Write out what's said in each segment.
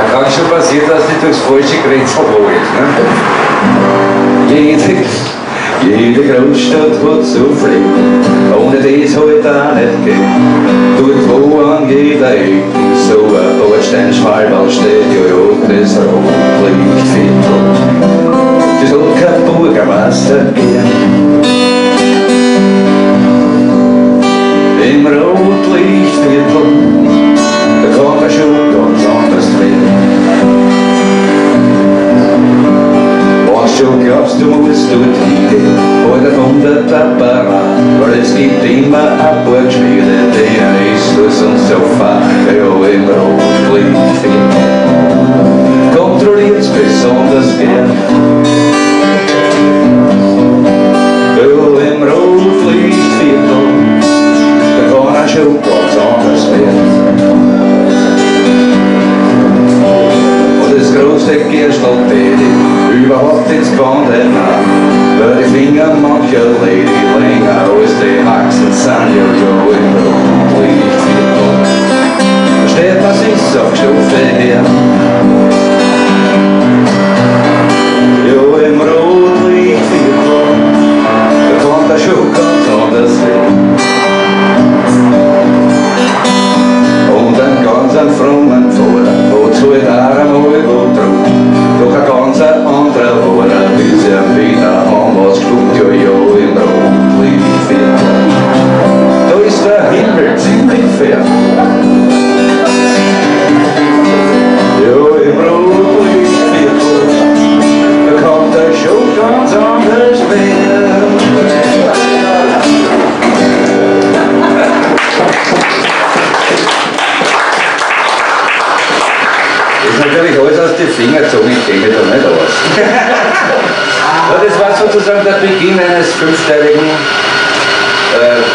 Kann schon passieren, dass du durchs falsche Grenzen holst. Ne? Jede Großstadt hat so viel, ohne das halt auch nicht geht. Dort wo an jeder Ecke so ein Bordsteinschwalberl steht, ja, das Rotlichtviertel. Das hat kein Bürgermeister gern. Im Rotlichtviertel, da kann man schon ganz anders reden. Was schon glaubst, du musst dort hingehen, oder von der Tapperer, weil es gibt immer ein paar Geschmiede, denen ist du sonst so fein, ja, im Rotlichtviertel. Kontrolliert's besonders gern. Ja, im Rotlichtviertel, da kann er schon ganz anders werden. Und das große Gerstl-Baby überhaupt ins Quanten an, weil die Finger mancher Lady länger als die Achsen sind, ja, ja, im Rotlichtviertel. Da steht man sich auf Stufe her. Ja, im Rotlichtviertel, da kann der schon ganz anders werden. Und einen ganz frommen Pfarrer, wozu ich da einmal wo trug, doch ein ganz anderer Horror, bis er wieder haben was gestimmt, ja, ja, im Rotlichtviertel. Da ist der Himmel ziemlich fern. Ja, im Rotlichtviertel, da kann der schon ganz anders werden. Das ist natürlich alles aus den Fingern gezogen, ich kenne da nicht aus. Ja, das war sozusagen der Beginn eines fünfteiligen, was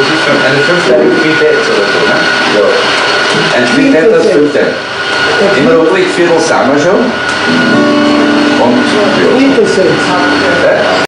ist schon, eines fünfteiligen Quintetts oder so, ne? Ja. Ein Quintett aus Fünfteil. Im Rotlichtviertel sind wir schon. Und ja.